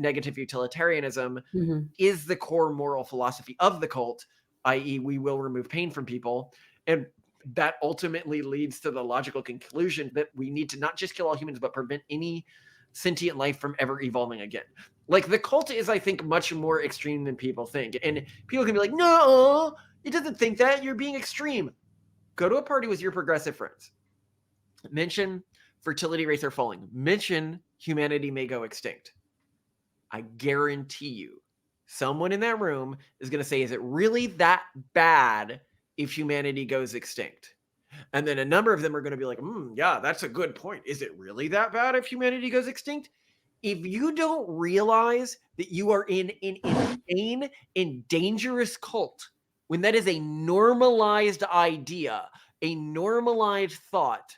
negative utilitarianism Mhm. is the core moral philosophy of the cult, i.e., we will remove pain from people. And that ultimately leads to the logical conclusion that we need to not just kill all humans, but prevent any sentient life from ever evolving again. Like the cult is, I think, much more extreme than people think. And people can be like, no, it doesn't think that. You're being extreme. Go to a party with your progressive friends. Mention fertility rates are falling. Mention humanity may go extinct. I guarantee you, someone in that room is going to say, is it really that bad if humanity goes extinct? And then a number of them are going to be like, yeah, that's a good point. Is it really that bad if humanity goes extinct? If you don't realize that you are in an insane and dangerous cult, when that is a normalized idea, a normalized thought,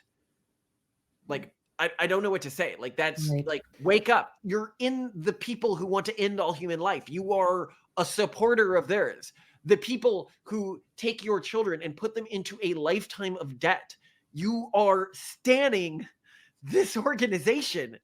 like, I don't know what to say. Like, that's Right. like, wake up. You're in the people who want to end all human life. You are a supporter of theirs. The people who take your children and put them into a lifetime of debt. You are standing this organization.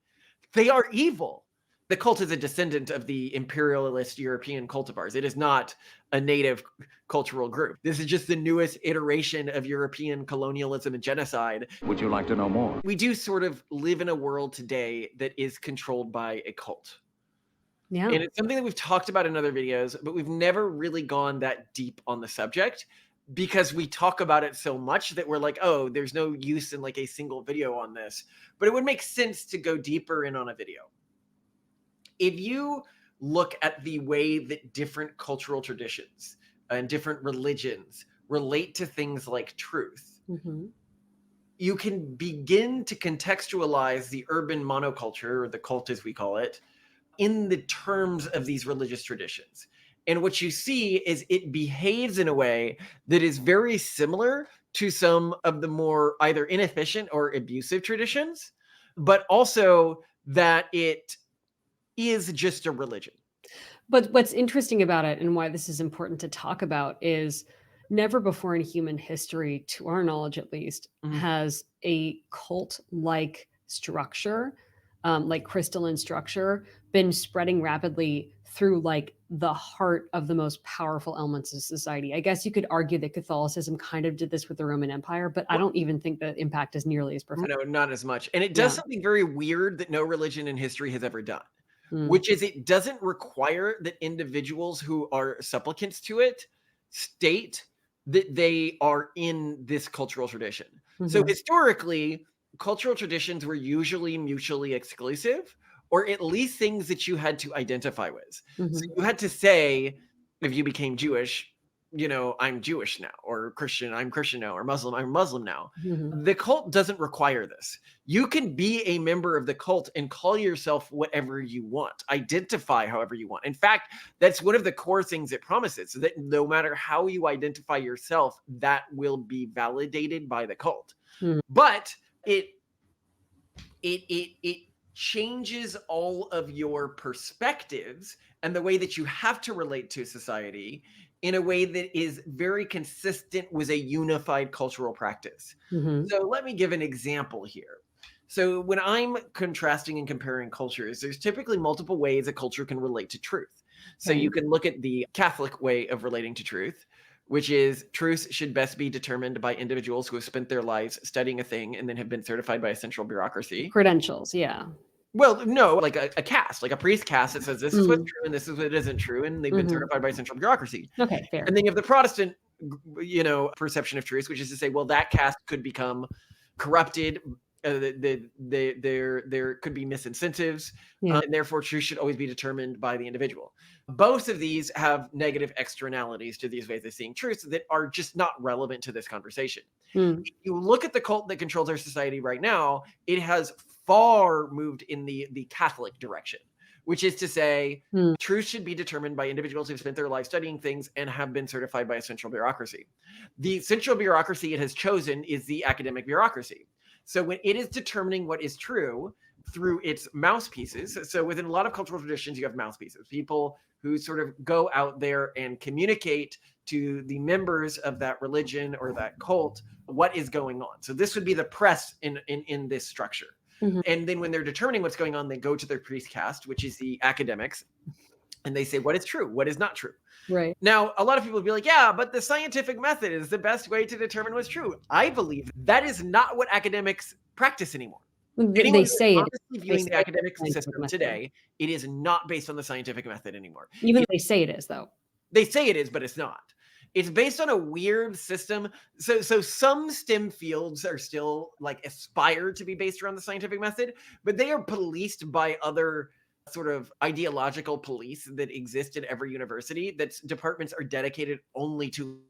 They are evil. The cult is a descendant of the imperialist European cultivars. It is not a native cultural group. This is just the newest iteration of European colonialism and genocide. Would you like to know more? We do sort of live in a world today that is controlled by a cult. Yeah. And it's something that we've talked about in other videos, but we've never really gone that deep on the subject because we talk about it so much that we're like, oh, there's no use in like a single video on this. But it would make sense to go deeper in on a video. If you look at the way that different cultural traditions and different religions relate to things like truth, Mhm. you can begin to contextualize the urban monoculture, or the cult as we call it, in the terms of these religious traditions. And what you see is it behaves in a way that is very similar to some of the more either inefficient or abusive traditions, but also that it is just a religion. But what's interesting about it and why this is important to talk about is never before in human history, to our knowledge at least, Mhm. has a cult-like structure, like crystalline structure, been spreading rapidly through like the heart of the most powerful elements of society. I guess you could argue that Catholicism kind of did this with the Roman Empire, but I don't even think the impact is nearly as profound. No, not as much. And it does Yeah. something very weird that no religion in history has ever done, Mm. which is it doesn't require that individuals who are supplicants to it state that they are in this cultural tradition. So Mhm. historically, cultural traditions were usually mutually exclusive, or at least things that you had to identify with. So Mhm. you had to say, if you became Jewish, I'm Jewish now, or Christian, I'm Christian now, or Muslim, I'm Muslim now. Mhm. The cult doesn't require this. You can be a member of the cult and call yourself whatever you want, identify however you want. In fact, that's one of the core things it promises, so that no matter how you identify yourself, that will be validated by the cult. Mm. But it changes all of your perspectives and the way that you have to relate to society in a way that is very consistent with a unified cultural practice. Mhm. So let me give an example here. So when I'm contrasting and comparing cultures, there's typically multiple ways a culture can relate to truth. So Okay. you can look at the Catholic way of relating to truth, which is truth should best be determined by individuals who have spent their lives studying a thing and then have been certified by a central bureaucracy. Credentials, yeah. Well, no, like a caste, like a priest caste that says this is what's Mm. true and this is what isn't true, and they've been Mhm. certified by central bureaucracy. Okay, fair. And then you have the Protestant, perception of truth, which is to say, well, that caste could become corrupted. There could be misincentives, Yeah. and therefore truth should always be determined by the individual. Both of these have negative externalities to these ways of seeing truth that are just not relevant to this conversation. Mm. If you look at the cult that controls our society right now, it has far moved in the Catholic direction, which is to say, Mm. truth should be determined by individuals who've spent their life studying things and have been certified by a central bureaucracy. The central bureaucracy it has chosen is the academic bureaucracy. So when it is determining what is true through its mouthpieces, so within a lot of cultural traditions, you have mouthpieces, people who sort of go out there and communicate to the members of that religion or that cult what is going on. So this would be the press in this structure. Mhm. And then when they're determining what's going on, they go to their priest caste, which is the academics, and they say what is true, what is not true. Right. Now, a lot of people will be like, yeah, but the scientific method is the best way to determine what's true. I believe that is not what academics practice anymore. They Anyone who is say it. honestly They viewing say the it's academic a scientific system method. today, it is not based on the scientific method anymore. Even they say it is, though. They say it is, but it's not. It's based on a weird system. So some STEM fields are still like aspire to be based around the scientific method, but they are policed by other sort of ideological police that exist at every university. That departments are dedicated only to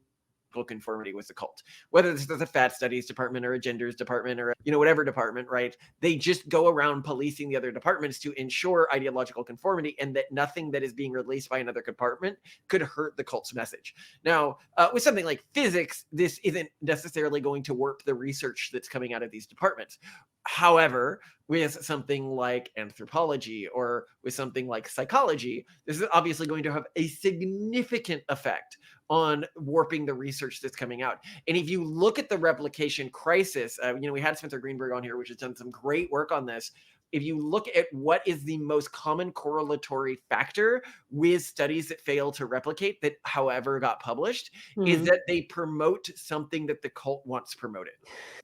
conformity with the cult, whether this is a fat studies department or a genders department or whatever department, right? They just go around policing the other departments to ensure ideological conformity, and that nothing that is being released by another department could hurt the cult's message. Now, with something like physics, this isn't necessarily going to warp the research that's coming out of these departments. However, with something like anthropology or with something like psychology, this is obviously going to have a significant effect on warping the research that's coming out. And if you look at the replication crisis, we had Spencer Greenberg on here, which has done some great work on this. If you look at what is the most common correlatory factor with studies that fail to replicate that, however, got published, is Mhm. that they promote something that the cult wants promoted.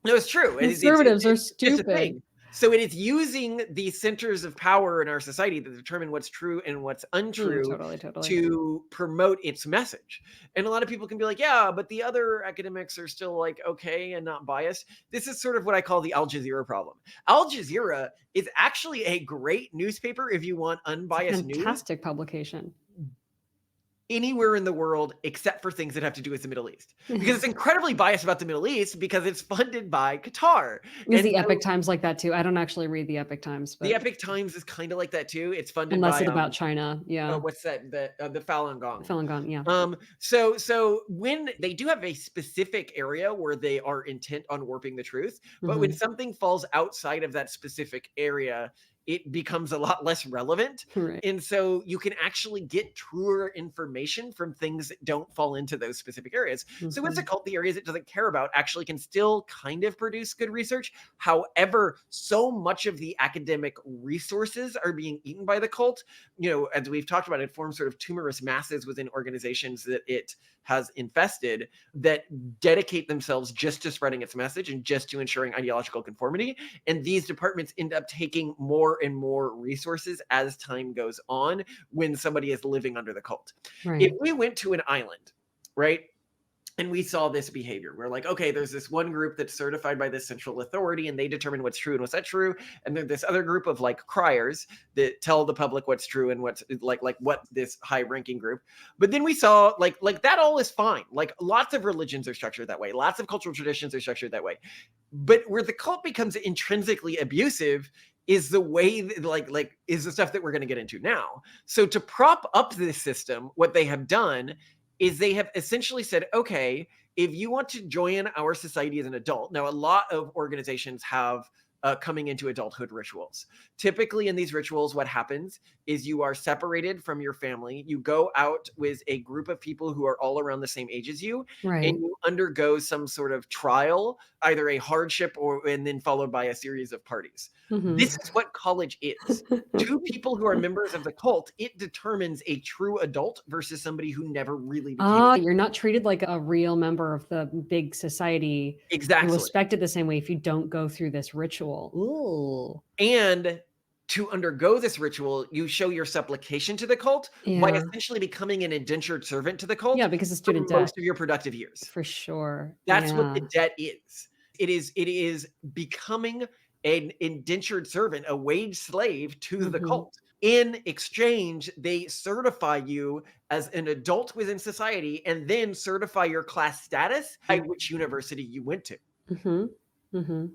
No, it's true. Conservatives are It's just a stupid. thing. So it is using the centers of power in our society to determine what's true and what's untrue Totally, totally. to promote its message. And a lot of people can be like, yeah, but the other academics are still like okay and not biased. This is sort of what I call the Al Jazeera problem. Al Jazeera is actually a great newspaper if you want It's a unbiased news fantastic publication. anywhere in the world except for things that have to do with the Middle East. Because it's incredibly biased about the Middle East because it's funded by Qatar. Is And the so Epic Times like that too? I don't actually read the Epic Times, the but Epic Times is kind of like that too. It's funded unless by it's about China, yeah. what's that? The Falun Gong. Falun Gong, yeah. So when they do have a specific area where they are intent on warping the truth, but when Mhm. something falls outside of that specific area, it becomes a lot less relevant. Right. And so you can actually get truer information from things that don't fall into those specific areas. So what's a Mhm. cult? The areas it doesn't care about actually can still kind of produce good research. However, so much of the academic resources are being eaten by the cult. As we've talked about, it forms sort of tumorous masses within organizations that it has infested that dedicate themselves just to spreading its message and just to ensuring ideological conformity. And these departments end up taking more and more resources as time goes on when somebody is living under the cult. If Right. we went to an island, right? And we saw this behavior. We're like, okay, there's this one group that's certified by this central authority and they determine what's true and what's not true. And then this other group of like criers that tell the public what's true and what's like what this high ranking group. But then we saw like that all is fine. Like lots of religions are structured that way. Lots of cultural traditions are structured that way. But where the cult becomes intrinsically abusive is the way that, is the stuff that we're going to get into now. So to prop up this system, what they have done is they have essentially said, okay, if you want to join our society as an adult, now a lot of organizations have coming into adulthood rituals. Typically, in these rituals, what happens is you are separated from your family. You go out with a group of people who are all around the same age as you, and Right. you undergo some sort of trial, either a hardship and then followed by a series of parties. Mhm. This is what college is. Two people who are members of the cult, it determines a true adult versus somebody who never really became. Ah, you're not treated like a real member of the big society and Exactly. respected the same way if you don't go through this ritual. Ooh. And to undergo this ritual, you show your supplication to the cult by Yeah. essentially becoming an indentured servant to the Yeah, cult because of for student debt, most of your productive years. for sure. That's what Yeah. the debt is. It is becoming an indentured servant, a wage slave to the Mhm. cult. In exchange, they certify you as an adult within society and then certify your class status by which university you went to. Mhm. Mhm.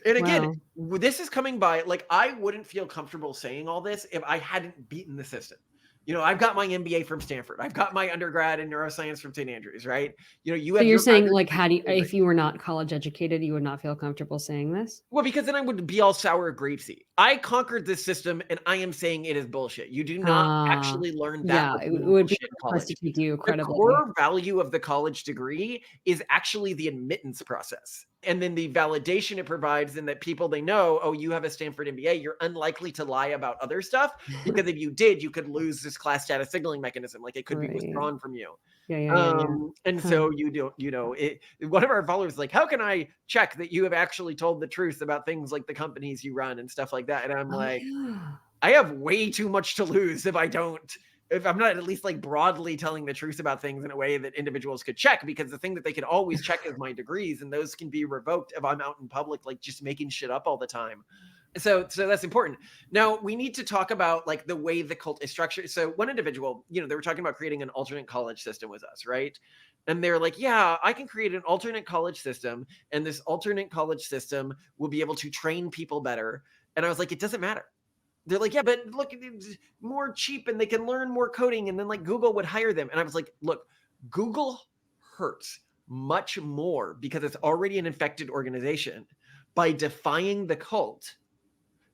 And again, Wow. this is coming by like I wouldn't feel comfortable saying all this if I hadn't beaten the system. I've got my MBA from Stanford. I've got my undergrad in neuroscience from St. Andrews, right? You So have you're your saying, master's like, from how do you Cambridge. if you were not college educated, you would not feel comfortable saying this? Well, because then I would be all sour grapesy. I conquered this system and I am saying it is bullshit. You do not Ah, actually learn that yeah, it within would be bullshit hard pressed to college. take you The credibly. core value of the college degree is actually the admittance process. And then the validation it provides in that people they know, oh, you have a Stanford MBA, you're unlikely to lie about other stuff because if you did, you could lose this class status signaling mechanism. Like it could be Right. withdrawn from you. Yeah. And Huh. so you don't, one of our followers is like, how can I check that you have actually told the truth about things like the companies you run and stuff like that? And I'm Oh, like, yeah. I have way too much to lose if I'm not at least like broadly telling the truth about things in a way that individuals could check, because the thing that they can always check is my degrees, and those can be revoked if I'm out in public, like just making shit up all the time. So that's important. Now we need to talk about like the way the cult is structured. So one individual, they were talking about creating an alternate college system with us, right? And they're like, yeah, I can create an alternate college system, and this alternate college system will be able to train people better. And I was like, it doesn't matter. They're like, yeah, but look, it's more cheap and they can learn more coding, and then like Google would hire them. And I was like, look, Google hurts much more because it's already an infected organization by defying the cult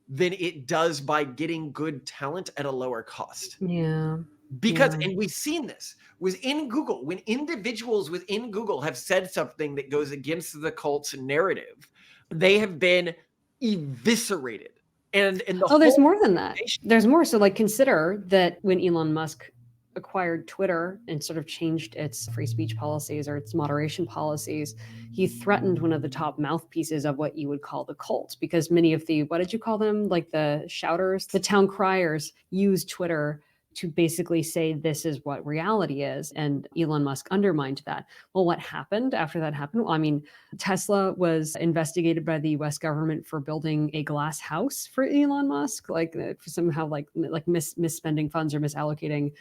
than it does by getting good talent at a lower cost. Yeah. Because, Yeah. and we've seen this within Google, when individuals within Google have said something that goes against the cult's narrative, they have been eviscerated. And the Oh, there's whole more than that. organization. There's more. So, like, consider that when Elon Musk acquired Twitter and sort of changed its free speech policies or its moderation policies, he threatened one of the top mouthpieces of what you would call the cult, because many of the, what did you call them? Like the shouters, the town criers use Twitter to basically say this is what reality is. And Elon Musk undermined that. Well, what happened after that happened? Well, I mean, Tesla was investigated by the U.S. government for building a glass house for Elon Musk, like somehow like misspending funds or misallocating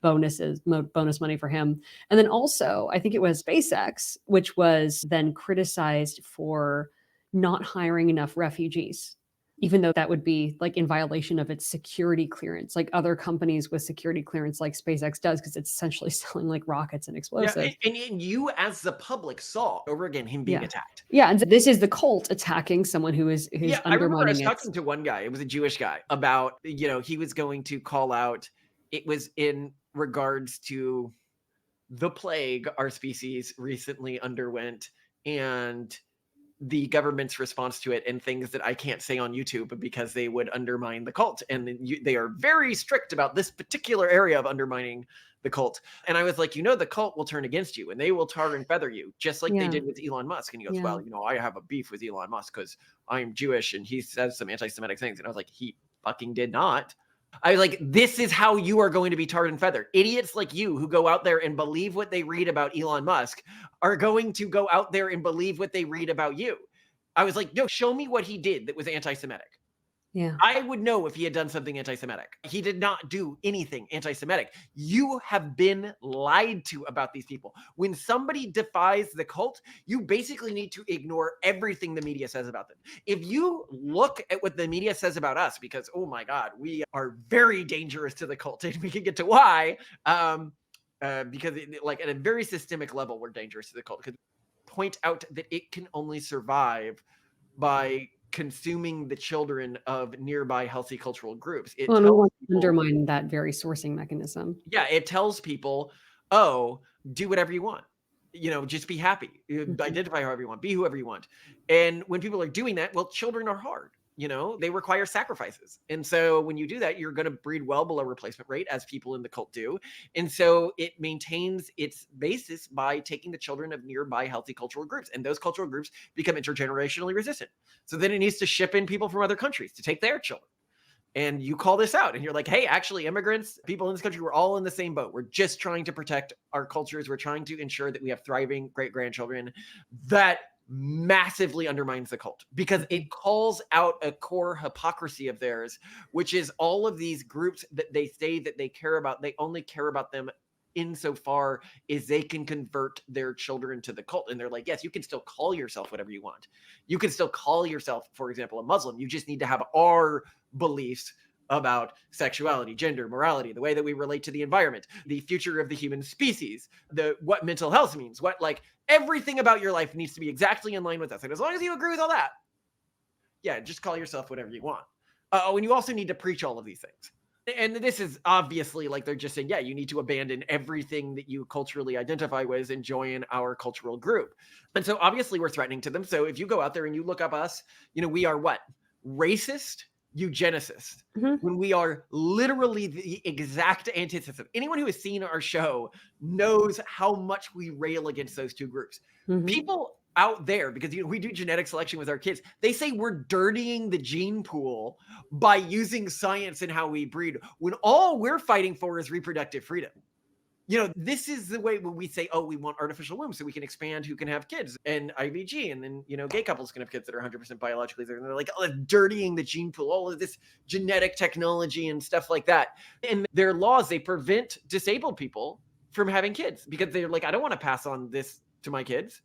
bonus money for him. And then also, I think it was SpaceX, which was then criticized for not hiring enough refugees, even though that would be like in violation of its security clearance, like other companies with security clearance like SpaceX does, because it's essentially selling like rockets and Yeah, explosives. and you as the public saw over again him being Yeah. attacked. Yeah, and this is the cult attacking someone who's Yeah, I remember I was undermining talking its. to one guy, it was a Jewish guy, about, he was going to call out, it was in regards to the plague our species recently underwent, and the government's response to it, and things that I can't say on YouTube because they would undermine the cult. And they are very strict about this particular area of undermining the cult. And I was like, the cult will turn against you and they will tar and feather you, just like they Yeah, did with Elon Musk. And he goes, yeah. well, I have a beef with Elon Musk because I'm Jewish and he says some anti-Semitic things. And I was like, he fucking did not. I was like, this is how you are going to be tarred and feathered. Idiots like you who go out there and believe what they read about Elon Musk are going to go out there and believe what they read about you. I was like, no, show me what he did that was anti-Semitic. Yeah. I would know if he had done something anti-Semitic. He did not do anything anti-Semitic. You have been lied to about these people. When somebody defies the cult, you basically need to ignore everything the media says about them. If you look at what the media says about us, because, oh my God, we are very dangerous to the cult, and we can get to why, because like at a very systemic level, we're dangerous to the cult, because point out that it can only survive by consuming the children of nearby healthy cultural groups. It Well, and we tells want to people, undermine that very sourcing mechanism. yeah, it tells people, oh, do whatever you want. Just be happy. Mhm. Identify however you want. Be whoever you want. And when people are doing that, well, children are hard. They require sacrifices. And so when you do that, you're going to breed well below replacement rate, as people in the cult do. And so it maintains its basis by taking the children of nearby healthy cultural groups. And those cultural groups become intergenerationally resistant. So then it needs to ship in people from other countries to take their children. And you call this out and you're like, hey, actually, immigrants, people in this country, we're all in the same boat. We're just trying to protect our cultures. We're trying to ensure that we have thriving great-grandchildren. That massively undermines the cult because it calls out a core hypocrisy of theirs, which is all of these groups that they say that they care about, they only care about them insofar as they can convert their children to the cult. And they're like, yes, you can still call yourself whatever you want. You can still call yourself, for example, a Muslim. You just need to have our beliefs about sexuality, gender, morality, the way that we relate to the environment, the future of the human species, what mental health means, what like everything about your life needs to be exactly in line with us. And as long as you agree with all that, yeah, just call yourself whatever you want. And you also need to preach all of these things. And this is obviously like they're just saying, yeah, you need to abandon everything that you culturally identify with and join our cultural group. And so obviously we're threatening to them. So if you go out there and you look up us, we are what? Racist, eugenicist. Mhm. When we are literally the exact antithesis. Anyone who has seen our show knows how much we rail against those two groups. Mhm. People out there, because we do genetic selection with our kids, they say we're dirtying the gene pool by using science in how we breed, when all we're fighting for is reproductive freedom. This is the way when we say, oh, we want artificial wombs so we can expand who can have kids and IVG, and then, gay couples can have kids that are 100% biologically there. And they're like, oh, dirtying the gene pool, all of this genetic technology and stuff like that. And their laws, they prevent disabled people from having kids because they're like, I don't want to pass on this to my kids.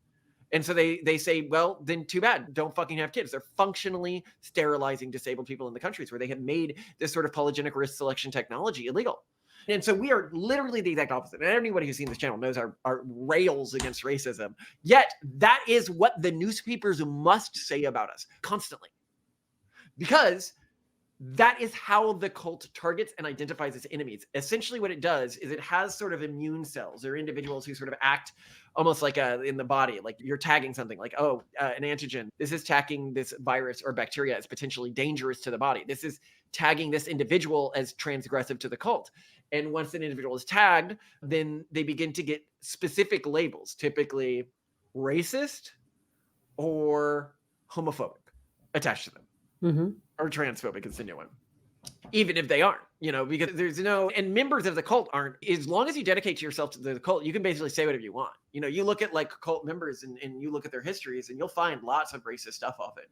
And so they say, well, then too bad. Don't fucking have kids. They're functionally sterilizing disabled people in the countries where they have made this sort of polygenic risk selection technology illegal. And so we are literally the exact opposite. And anybody who's seen this channel knows our rails against racism. Yet that is what the newspapers must say about us constantly. Because that is how the cult targets and identifies its enemies. Essentially, what it does is it has sort of immune cells or individuals who sort of act almost like in the body, like you're tagging something like, oh, an antigen. This is tagging this virus or bacteria as potentially dangerous to the body. This is tagging this individual as transgressive to the cult. And once an individual is tagged, then they begin to get specific labels, typically racist or homophobic, attached to them, Mhm. or transphobic is the new one, even if they aren't, because there's no, and members of the cult aren't, as long as you dedicate yourself to the cult, you can basically say whatever you want. You look at like cult members and you look at their histories and you'll find lots of racist stuff often.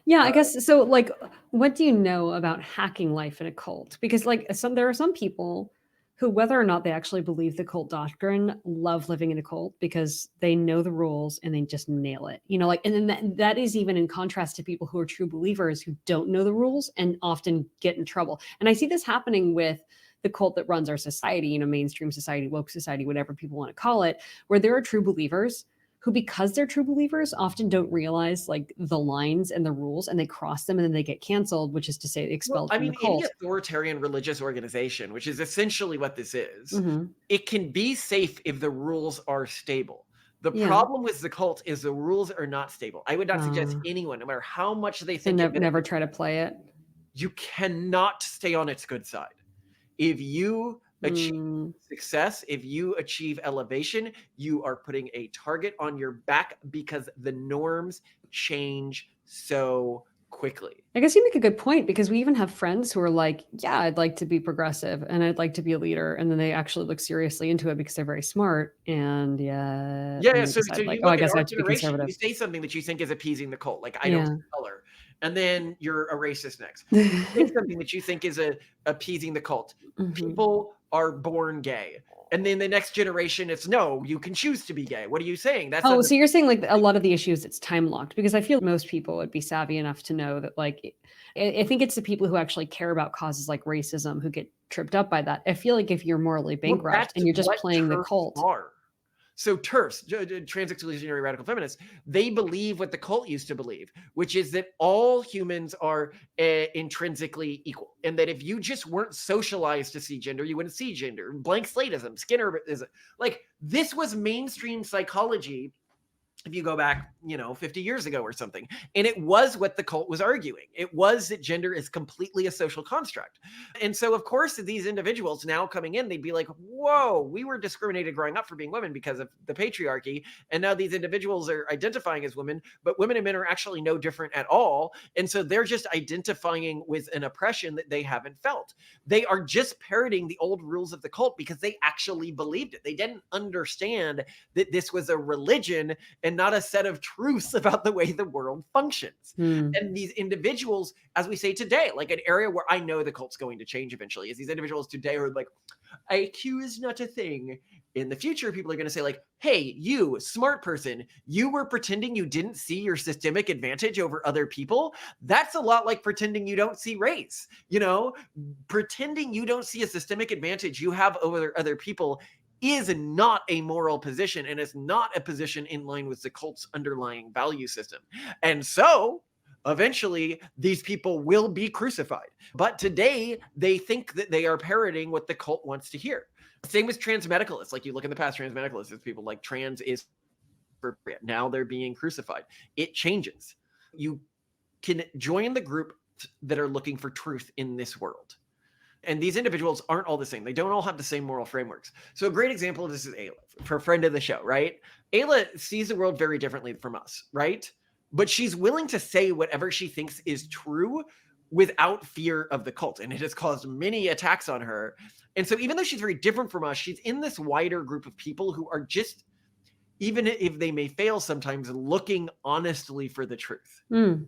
Yeah, I guess so, like, what do you know about hacking life in a cult? Because, like, there are some people who, whether or not they actually believe the cult doctrine, love living in a cult because they know the rules and they just nail it. Like, and then that is even in contrast to people who are true believers who don't know the rules and often get in trouble. And I see this happening with the cult that runs our society, mainstream society, woke society, whatever people want to call it, where there are true believers who, because they're true believers, often don't realize like the lines and the rules, and they cross them and then they get canceled, which is to say Well, expelled I from the mean, any cult. authoritarian religious organization, which is essentially what this is, Mhm. it can be safe if the rules are stable. The Yeah. problem with the cult is the rules are not stable. I would not suggest Uh, anyone, no matter how much they so think it never benefits, try to play it. you cannot stay on its good side. If you achieve Mm. success, if you achieve elevation, you are putting a target on your back because the norms change so quickly. I guess you make a good point because we even have friends who are like, "Yeah, I'd like to be progressive and I'd like to be a leader," and then they actually look seriously into it because they're very smart, and yeah, Yeah, and yeah, they so decide you like, "Oh, I look at guess I our have to be generation, conservative." you say something that you think is appeasing the cult, like, "I don't Yeah. see color," and then you're a racist next. You say something that you think is appeasing the cult. Mhm. People are born gay, and then the next generation, it's, "No, you can choose to be gay." What are you saying? That's Oh, not so you're saying, like, a lot of the issues, it's time locked? Because I feel most people would be savvy enough to know that, like, I think it's the people who actually care about causes like racism who get tripped up by that. I feel like if you're morally well, bankrupt that's and you're just what playing the TERFs cult. are. So TERFs, trans exclusionary radical feminists, they believe what the cult used to believe, which is that all humans are intrinsically equal, and that if you just weren't socialized to see gender, you wouldn't see gender. Blank slateism, Skinnerism, like this was mainstream psychology if you go back, 50 years ago or something. And it was what the cult was arguing. It was that gender is completely a social construct. And so, of course, these individuals now coming in, they'd be like, whoa, we were discriminated growing up for being women because of the patriarchy. And now these individuals are identifying as women, but women and men are actually no different at all. And so they're just identifying with an oppression that they haven't felt. They are just parroting the old rules of the cult because they actually believed it. They didn't understand that this was a religion and not a set of truths about the way the world functions. Hmm. And these individuals, as we say today, like an area where I know the cult's going to change eventually, is these individuals today are like, IQ is not a thing. In the future, people are going to say, like, hey, you, smart person, you were pretending you didn't see your systemic advantage over other people. That's a lot like pretending you don't see race. Pretending you don't see a systemic advantage you have over other people is not a moral position and is not a position in line with the cult's underlying value system. And so Eventually, these people will be crucified. But today, they think that they are parroting what the cult wants to hear. Same with transmedicalists. Like you look in the past, transmedicalists, it's people like trans is appropriate. Now they're being crucified. It changes. You can join the group that are looking for truth in this world. And these individuals aren't all the same. They don't all have the same moral frameworks. So a great example of this is Ayla, for a friend of the show, right? Ayla sees the world very differently from us, right? But she's willing to say whatever she thinks is true without fear of the cult. And it has caused many attacks on her. And so even though she's very different from us, she's in this wider group of people who are just, even if they may fail sometimes, looking honestly for the truth. Mm.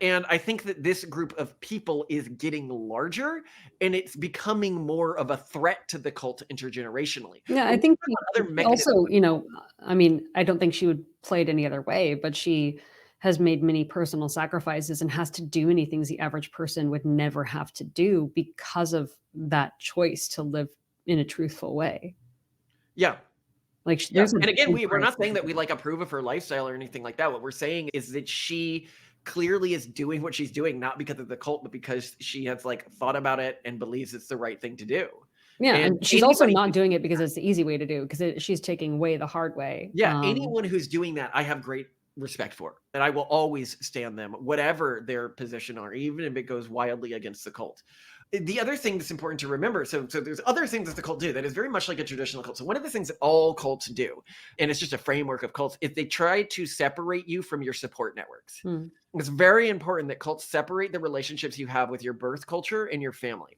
And I think that this group of people is getting larger and it's becoming more of a threat to the cult intergenerationally. Yeah, I But think other she mechanisms. also, I mean, I don't think she would play it any other way, but she has made many personal sacrifices and has to do many things the average person would never have to do because of that choice to live in a truthful way. Yeah. Like, Yeah. there's a And again, big we're price not saying that we like approve of her lifestyle or anything like that. What we're saying is that she clearly is doing what she's doing, not because of the cult, but because she has like thought about it and believes it's the right thing to do. Yeah, And and she's also anybody not doing it because it's the easy way to do, because she's taking away the hard way. Yeah, anyone who's doing that, I have great respect for, and I will always stand them, whatever their position are, even if it goes wildly against the cult. The other thing that's important to remember, so there's other things that the cult do that is very much like a traditional cult. So one of the things that all cults do, and it's just a framework of cults, is they try to separate you from your support networks. Hmm. It's very important that cults separate the relationships you have with your birth culture and your family.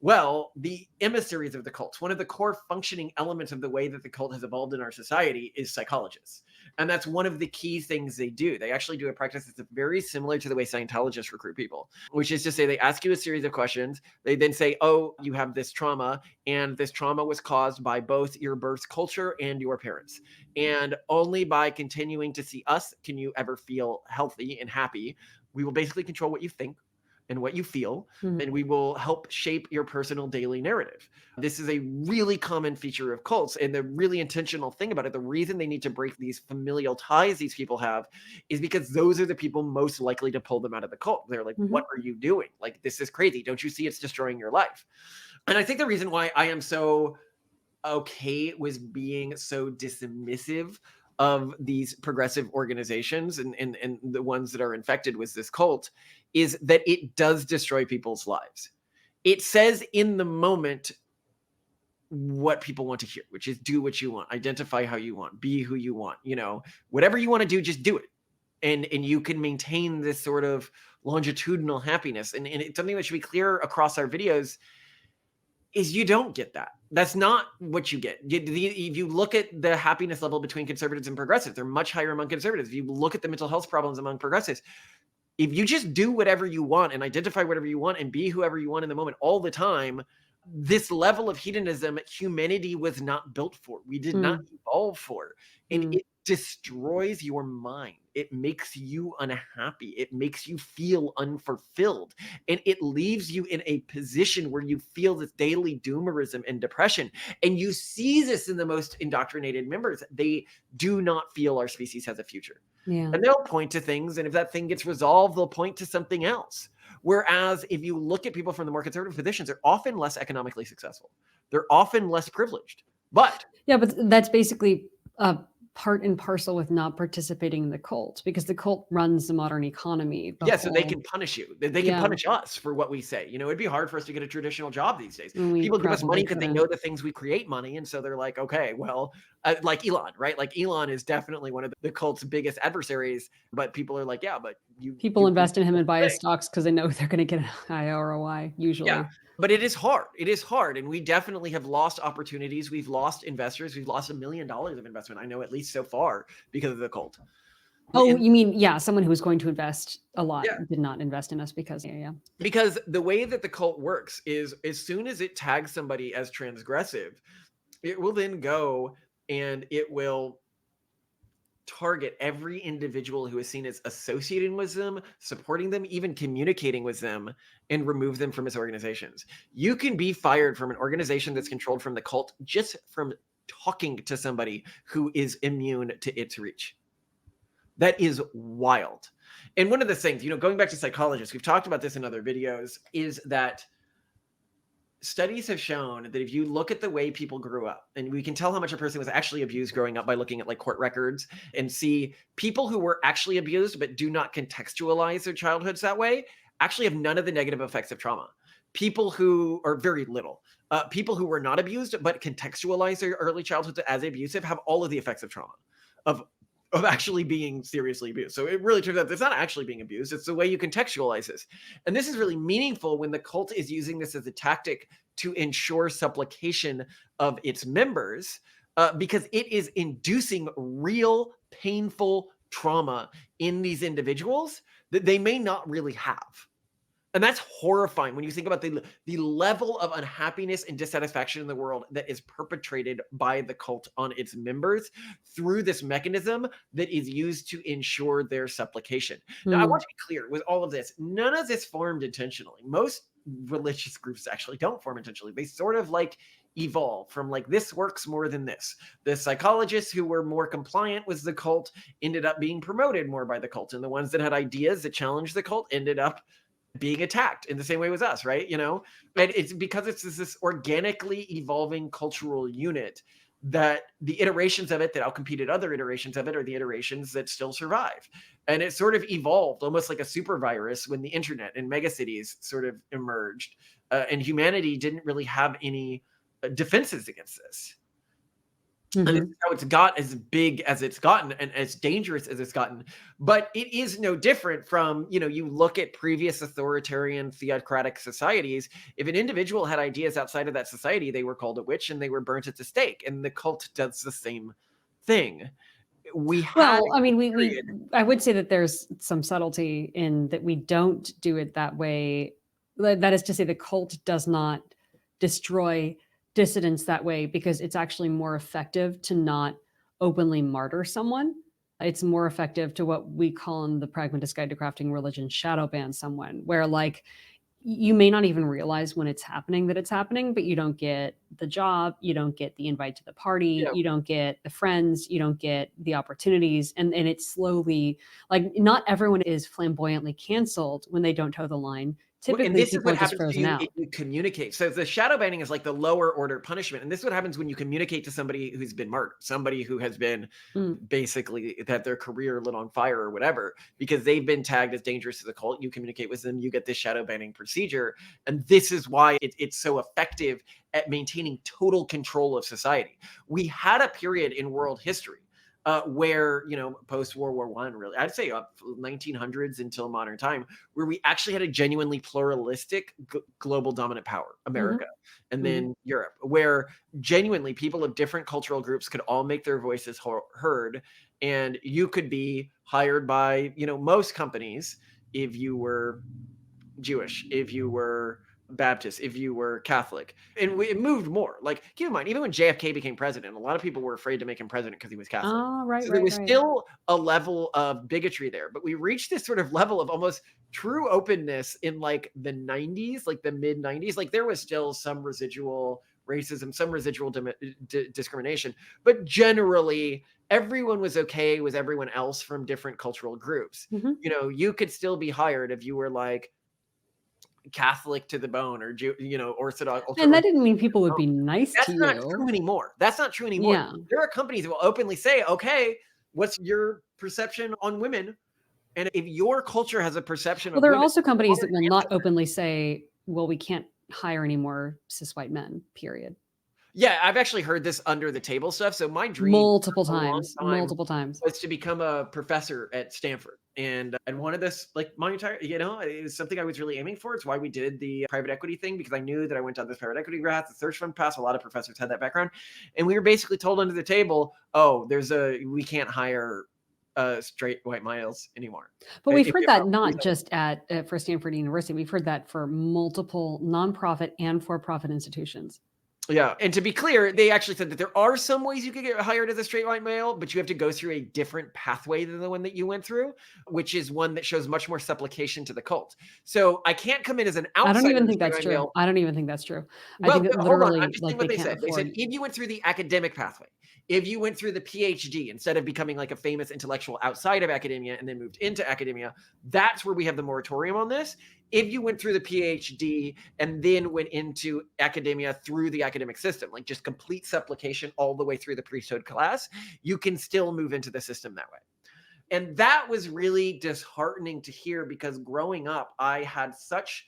Well, the emissaries of the cults, one of the core functioning elements of the way that the cult has evolved in our society is psychologists. And that's one of the key things they do. They actually do a practice that's very similar to the way Scientologists recruit people, which is to say they ask you a series of questions. They then say, oh, you have this trauma, and this trauma was caused by both your birth culture and your parents. And only by continuing to see us can you ever feel healthy and happy. We will basically control what you think and what you feel, Mhm. and we will help shape your personal daily narrative. This is a really common feature of cults, and the really intentional thing about it, the reason they need to break these familial ties these people have is because those are the people most likely to pull them out of the cult. They're like, Mhm. what are you doing? Like, this is crazy. Don't you see it's destroying your life? And I think the reason why I am so okay with being so dismissive of these progressive organizations and the ones that are infected with this cult is that it does destroy people's lives. It says in the moment what people want to hear, which is do what you want, identify how you want, be who you want, whatever you want to do, just do it. And you can maintain this sort of longitudinal happiness. And it's something that should be clear across our videos is you don't get that. That's not what you get. If you look at the happiness level between conservatives and progressives, they're much higher among conservatives. If you look at the mental health problems among progressives, if you just do whatever you want and identify whatever you want and be whoever you want in the moment all the time, this level of hedonism humanity was not built for. We did not Mm. evolve for. And Mm. it destroys your mind. It makes you unhappy. It makes you feel unfulfilled. And it leaves you in a position where you feel this daily doomerism and depression. And you see this in the most indoctrinated members. They do not feel our species has a future. Yeah. And they'll point to things, and if that thing gets resolved, they'll point to something else. Whereas if you look at people from the more conservative positions, they're often less economically successful. They're often less privileged. But Yeah, but that's basically part and parcel with not participating in the cult, because the cult runs the modern economy. The yeah, so they whole can punish you. They can Yeah, punish us for what we say. It'd be hard for us to get a traditional job these days. and we People give us money probably because they couldn't. know the things we create money. And so they're like, okay, well, like Elon, right? Like Elon is definitely one of the cult's biggest adversaries. But people are like, yeah, but People you invest in him and buy his thing. stocks because they know they're gonna get a high ROI Yeah, usually. but it is hard. It is hard, and we definitely have lost opportunities. We've lost investors. We've lost $1 million of investment. I know at least so far because of the cult. Oh, And you mean, yeah, someone who was going to invest a lot yeah, did not invest in us because yeah. because the way that the cult works is as soon as it tags somebody as transgressive, it will then go and it will target every individual who is seen as associating with them, supporting them, even communicating with them, and remove them from its organizations. You can be fired from an organization that's controlled from the cult just from talking to somebody who is immune to its reach. That is wild. And one of the things, going back to psychologists, we've talked about this in other videos, is that studies have shown that if you look at the way people grew up, and we can tell how much a person was actually abused growing up by looking at like court records and see people who were actually abused but do not contextualize their childhoods that way actually have none of the negative effects of trauma. People who are very little. People who were not abused but contextualize their early childhoods as abusive have all of the effects of trauma, of actually being seriously abused. So it really turns out it's not actually being abused. It's the way you contextualize this. And this is really meaningful when the cult is using this as a tactic to ensure supplication of its members, because it is inducing real painful trauma in these individuals that they may not really have. And that's horrifying when you think about the level of unhappiness and dissatisfaction in the world that is perpetrated by the cult on its members through this mechanism that is used to ensure their supplication. Now, I want to be clear with all of this. None of this formed intentionally. Most religious groups actually don't form intentionally. They sort of like evolve from like, this works more than this. The psychologists who were more compliant with the cult ended up being promoted more by the cult. And the ones that had ideas that challenged the cult ended up being attacked in the same way as us, right? And it's because it's this organically evolving cultural unit that the iterations of it that outcompeted other iterations of it are the iterations that still survive. And it sort of evolved almost like a super virus when the internet and megacities sort of emerged, and humanity didn't really have any defenses against this. And this is how it's got as big as it's gotten and as dangerous as it's gotten. But it is no different from, you look at previous authoritarian theocratic societies. If an individual had ideas outside of that society, they were called a witch and they were burnt at the stake. And the cult does the same thing. Well, I mean, I would say that there's some subtlety in that we don't do it that way. That is to say, the cult does not destroy dissidents that way because it's actually more effective to not openly martyr someone. It's more effective to what we call in the Pragmatist Guide to Crafting Religion, shadow ban someone, where like you may not even realize when it's happening that it's happening, but you don't get the job, you don't get the invite to the party, you don't get the friends, you don't get the opportunities. And it's slowly, like, not everyone is flamboyantly canceled when they don't toe the line. Typically, and this is what just happens to you out. if you communicate. So the shadow banning is like the lower order punishment. And this is what happens when you communicate to somebody who's been martyred, somebody who has been basically had their career lit on fire or whatever, because they've been tagged as dangerous to the cult. You communicate with them, you get this shadow banning procedure. And this is why it's so effective at maintaining total control of society. We had a period in world history where, post World War I, really, I'd say up 1900s until modern time, where we actually had a genuinely pluralistic global dominant power, America, and then Europe, where genuinely people of different cultural groups could all make their voices heard. And you could be hired by, most companies if you were Jewish, if you were Baptist, if you were Catholic. And it moved more. Like, keep in mind, even when JFK became president, a lot of people were afraid to make him president because he was Catholic. Oh, right, so there was still a level of bigotry there. But we reached this sort of level of almost true openness in like the 90s, like the mid 90s. Like there was still some residual racism, some residual discrimination. But generally, everyone was okay with everyone else from different cultural groups. You could still be hired if you were like Catholic to the bone or Orthodox. And that didn't mean people would be nice That's to not you. true anymore. That's not true anymore. Yeah. There are companies that will openly say, okay, what's your perception on women? And if your culture has a perception of there are women, also companies that will not openly say, well, we can't hire any more cis white men, period. Yeah, I've actually heard this under the table stuff. So my dream multiple times was to become a professor at Stanford. And I wanted this like my entire, it was something I was really aiming for. It's why we did the private equity thing, because I knew that I went down this private equity path, the search fund path. A lot of professors had that background. And we were basically told under the table, oh, we can't hire straight white males anymore. But we've heard that not just for Stanford University. We've heard that for multiple nonprofit and for-profit institutions. Yeah, and to be clear, they actually said that there are some ways you could get hired as a straight white male, but you have to go through a different pathway than the one that you went through, which is one that shows much more supplication to the cult. So I can't come in as an I don't outsider even as a think straight that's white true. male. I don't even think that's true. I Well, think that hold on. I'm literally, just saying like, what they they can't said. They said afford. if you went through the academic pathway, if you went through the PhD instead of becoming like a famous intellectual outside of academia and then moved into academia, that's where we have the moratorium on this. If you went through the PhD and then went into academia through the academic system, like just complete supplication all the way through the priesthood class, you can still move into the system that way. And that was really disheartening to hear because growing up, I had such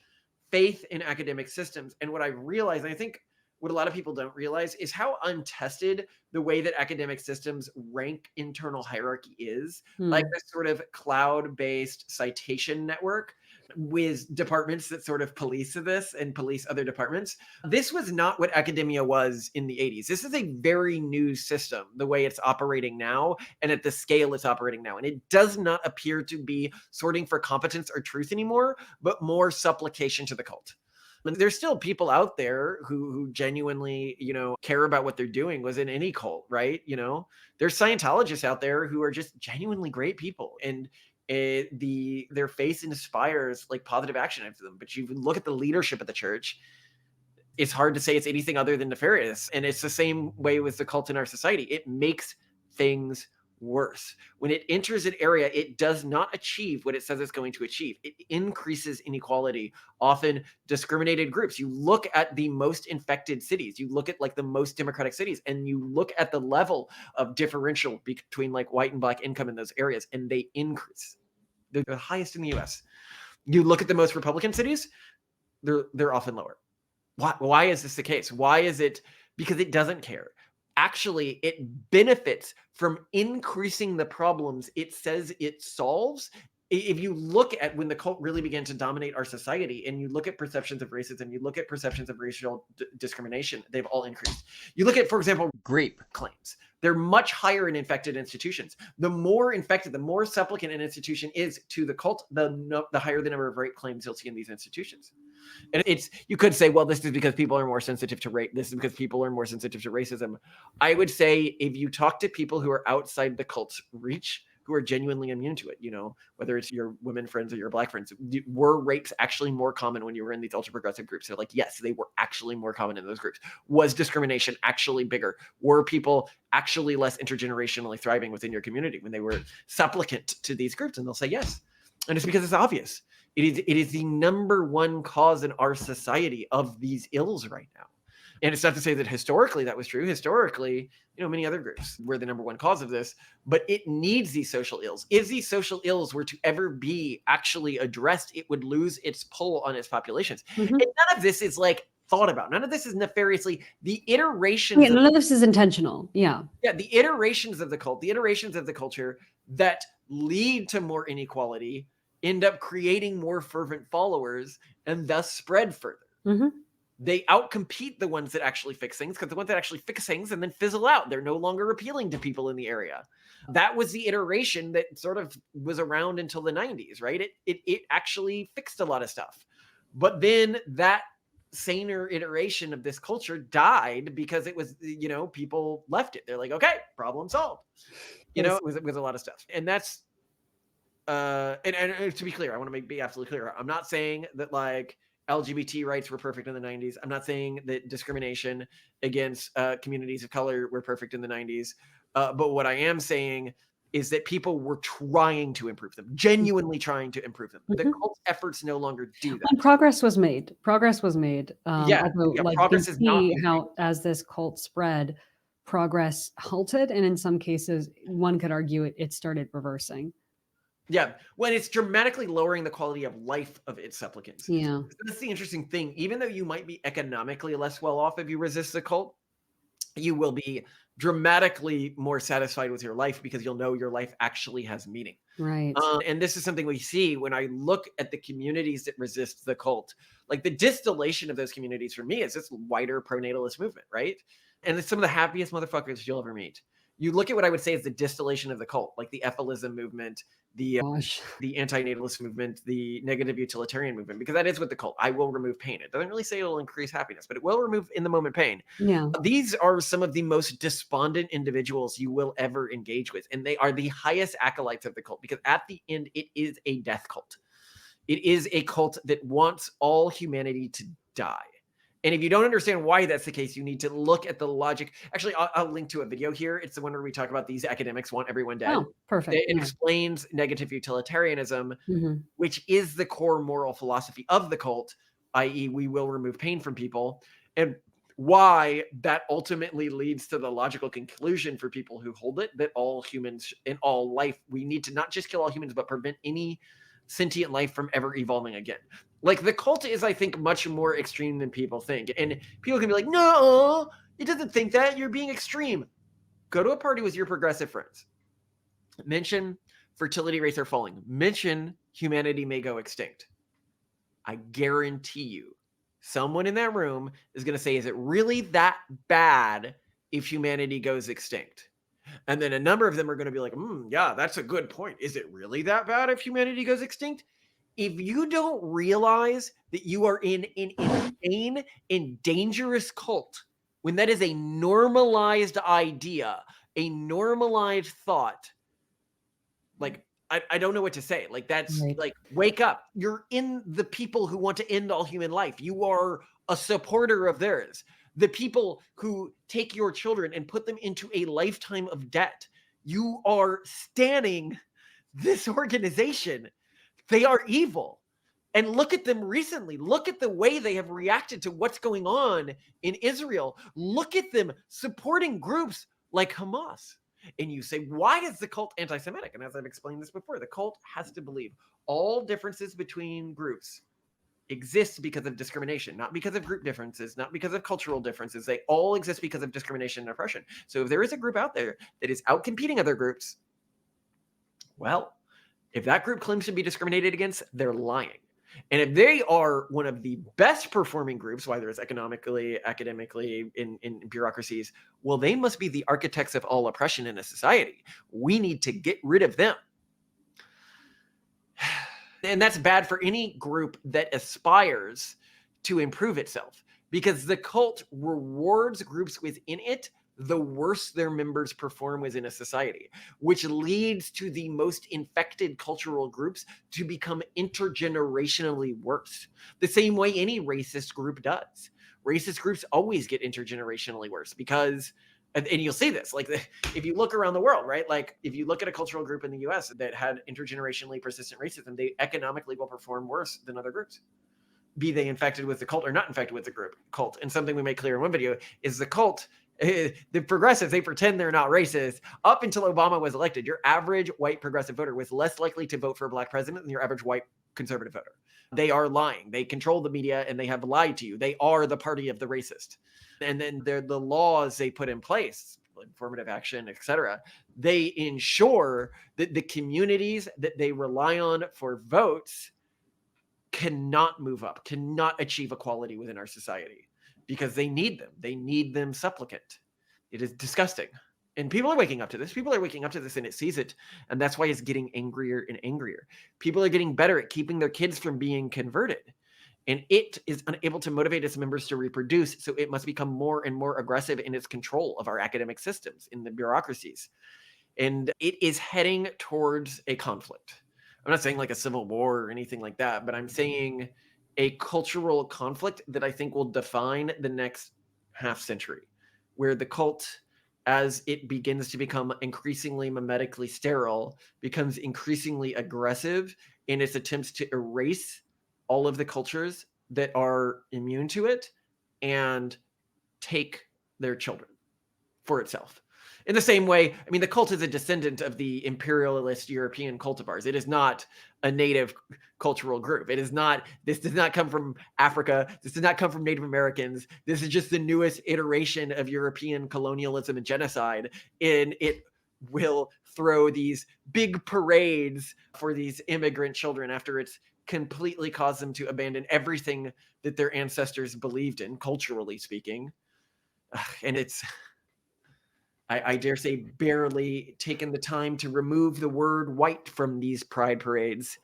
faith in academic systems. And what I realized, and I think what a lot of people don't realize, is how untested the way that academic systems rank internal hierarchy is. Like Hmm. this sort of cloud based citation network with departments that sort of police this and police other departments. This was not what academia was in the 80s. This is a very new system, the way it's operating now and at the scale it's operating now. And it does not appear to be sorting for competence or truth anymore, but more supplication to the cult. And there's still people out there who genuinely, care about what they're doing was in any cult, right? There's Scientologists out there who are just genuinely great people. And their face inspires like positive action after them. But you look at the leadership of the church, it's hard to say it's anything other than nefarious. And it's the same way with the cult in our society. It makes things worse. When it enters an area, it does not achieve what it says it's going to achieve. It increases inequality, often discriminated groups. You look at the most infected cities, you look at like the most democratic cities, and you look at the level of differential between like white and black income in those areas, and they increase. They're the highest in the US. You look at the most Republican cities, they're often lower. Why is this the case? Why is it? Because it doesn't care. Actually, it benefits from increasing the problems it says it solves. If you look at when the cult really began to dominate our society and you look at perceptions of racism, you look at perceptions of racial discrimination, they've all increased. You look at, for example, rape claims. They're much higher in infected institutions. The more infected, the more supplicant an institution is to the cult, the higher the number of rape claims you'll see in these institutions. And you could say, well, this is because people are more sensitive to rape. This is because people are more sensitive to racism. I would say if you talk to people who are outside the cult's reach, who are genuinely immune to it, whether it's your women friends or your black friends, were rapes actually more common when you were in these ultra progressive groups? They're like, yes, they were actually more common in those groups. Was discrimination actually bigger? Were people actually less intergenerationally thriving within your community when they were supplicant to these groups? And they'll say yes. And it's because it's obvious. It is the number one cause in our society of these ills right now. And it's not to say that historically that was true. Historically, many other groups were the number one cause of this, but it needs these social ills. If these social ills were to ever be actually addressed, it would lose its pull on its populations. Mm-hmm. And none of this is like thought about. None of this is nefariously the iterations. Yeah, none of this is intentional. Yeah. Yeah, the iterations of the cult, the iterations of the culture that lead to more inequality end up creating more fervent followers and thus spread further. Mm-hmm. They outcompete the ones that actually fix things because the ones that actually fix things and then fizzle out, they're no longer appealing to people in the area. That was the iteration that sort of was around until the 90s, right? It actually fixed a lot of stuff. But then that saner iteration of this culture died because it was, people left it. They're like, okay, problem solved. With a lot of stuff. And that's and to be clear, I want to be absolutely clear. I'm not saying that like LGBT rights were perfect in the 90s. I'm not saying that discrimination against communities of color were perfect in the 90s. But what I am saying is that people were trying to improve them, genuinely trying to improve them. The cult efforts no longer do that. And progress was made. Progress was made. Although, like, you progress can is not see how, as this cult spread, progress halted, and in some cases, one could argue it started reversing. Yeah, when it's dramatically lowering the quality of life of its supplicants. Yeah. That's the interesting thing. Even though you might be economically less well off if you resist the cult, you will be dramatically more satisfied with your life because you'll know your life actually has meaning. Right. And this is something we see when I look at the communities that resist the cult. Like the distillation of those communities for me is this wider pronatalist movement, right? And it's some of the happiest motherfuckers you'll ever meet. You look at what I would say is the distillation of the cult, like the effilism movement, Gosh. the anti-natalist movement, the negative utilitarian movement, because that is what the cult. I will remove pain. It doesn't really say it'll increase happiness, but it will remove in the moment pain. Yeah. These are some of the most despondent individuals you will ever engage with, and they are the highest acolytes of the cult because at the end, it is a death cult. It is a cult that wants all humanity to die. And if you don't understand why that's the case, you need to look at the logic. Actually, I'll link to a video here. It's the one where we talk about these academics want everyone dead. Oh, perfect. It Yeah. explains negative utilitarianism, Mhm. which is the core moral philosophy of the cult, i.e., we will remove pain from people, and why that ultimately leads to the logical conclusion for people who hold it that all humans in all life, we need to not just kill all humans, but prevent any sentient life from ever evolving again. Like the cult is, I think, much more extreme than people think. And people can be like, no, it doesn't think that. You're being extreme. Go to a party with your progressive friends. Mention fertility rates are falling. Mention humanity may go extinct. I guarantee you, someone in that room is going to say, is it really that bad if humanity goes extinct? And then a number of them are going to be like, yeah, that's a good point. Is it really that bad if humanity goes extinct? If you don't realize that you are in an insane and dangerous cult, when that is a normalized idea, a normalized thought, like I don't know what to say. Like that's Right. like wake up. You're in the people who want to end all human life. You are a supporter of theirs. The people who take your children and put them into a lifetime of debt. You are standing this organization. They are evil. And look at them recently. Look at the way they have reacted to what's going on in Israel. Look at them supporting groups like Hamas. And you say, why is the cult anti Semitic? And as I've explained this before, the cult has to believe all differences between groups exist because of discrimination, not because of group differences, not because of cultural differences. They all exist because of discrimination and oppression. So if there is a group out there that is out competing other groups, well, if that group claims to be discriminated against, they're lying. And if they are one of the best performing groups, whether it's economically, academically, in bureaucracies, well, they must be the architects of all oppression in a society. We need to get rid of them. And that's bad for any group that aspires to improve itself because the cult rewards groups within it the worse their members perform within a society, which leads to the most infected cultural groups to become intergenerationally worse, the same way any racist group does. Racist groups always get intergenerationally worse because, and you'll see this, like if you look around the world, right? Like if you look at a cultural group in the US that had intergenerationally persistent racism, they economically will perform worse than other groups, be they infected with the cult or not infected with the group cult. And something we made clear in one video is the cult, the progressives, they pretend they're not racist. Up until Obama was elected, your average white progressive voter was less likely to vote for a black president than your average white conservative voter. They are lying. They control the media and they have lied to you. They are the party of the racist. And then they're the laws they put in place, affirmative action, etc. They ensure that the communities that they rely on for votes cannot move up, cannot achieve equality within our society because they need them. They need them supplicant. It is disgusting. And people are waking up to this. People are waking up to this and it sees it. And that's why it's getting angrier and angrier. People are getting better at keeping their kids from being converted. And it is unable to motivate its members to reproduce. So it must become more and more aggressive in its control of our academic systems, in the bureaucracies. And it is heading towards a conflict. I'm not saying like a civil war or anything like that, but I'm saying a cultural conflict that I think will define the next half century, where the cult, as it begins to become increasingly mimetically sterile, becomes increasingly aggressive in its attempts to erase all of the cultures that are immune to it and take their children for itself. In the same way, I mean, the cult is a descendant of the imperialist European cultivars. It is not a native cultural group. It is not, this does not come from Africa. This does not come from Native Americans. This is just the newest iteration of European colonialism and genocide. And it will throw these big parades for these immigrant children after it's completely caused them to abandon everything that their ancestors believed in, culturally speaking. And it's I dare say, barely taken the time to remove the word white from these pride parades,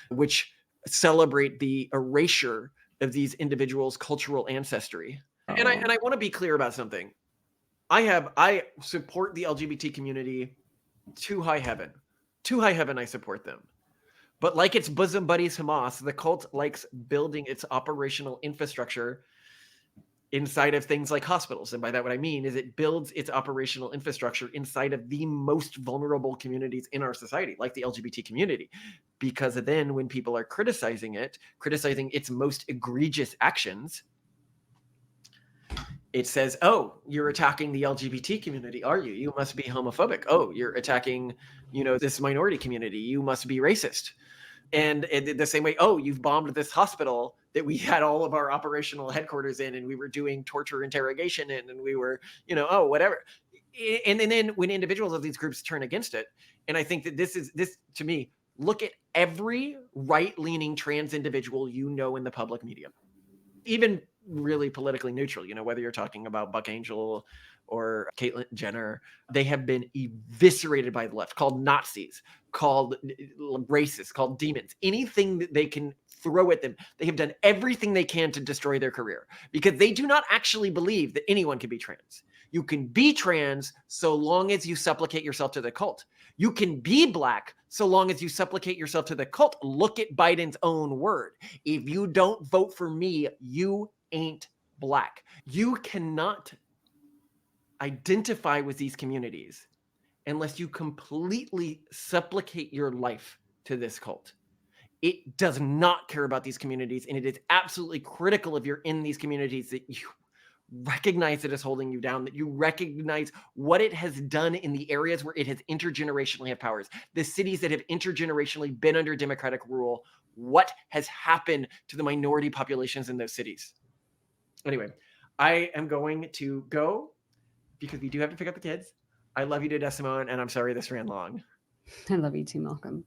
which celebrate the erasure of these individuals' cultural ancestry. And I Oh. and I want to be clear about something. I support the LGBT community to high heaven. To high heaven, I support them. But like its bosom buddies Hamas, the cult likes building its operational infrastructure inside of things like hospitals. And by that, what I mean is it builds its operational infrastructure inside of the most vulnerable communities in our society, like the LGBT community. Because then when people are criticizing it, criticizing its most egregious actions, it says, oh, you're attacking the LGBT community, are you? You must be homophobic. Oh, you're attacking, this minority community. You must be racist. And the same way, oh, you've bombed this hospital that we had all of our operational headquarters in, and we were doing torture interrogation in, and we were, oh, whatever. And then when individuals of these groups turn against it, and I think that this to me, look at every right-leaning trans individual in the public media, even really politically neutral, whether you're talking about Buck Angel or Caitlyn Jenner, they have been eviscerated by the left, called Nazis, called racist, called demons, anything that they can throw at them. They have done everything they can to destroy their career because they do not actually believe that anyone can be trans. You can be trans so long as you supplicate yourself to the cult. You can be black so long as you supplicate yourself to the cult. Look at Biden's own word. If you don't vote for me, you ain't black. You cannot identify with these communities unless you completely supplicate your life to this cult. It does not care about these communities, and it is absolutely critical if you're in these communities that you recognize it is holding you down, that you recognize what it has done in the areas where it has intergenerationally had powers, the cities that have intergenerationally been under democratic rule, what has happened to the minority populations in those cities. Anyway, I am going to go because we do have to pick up the kids. I love you to death, Simone, and I'm sorry this ran long. I love you too, Malcolm.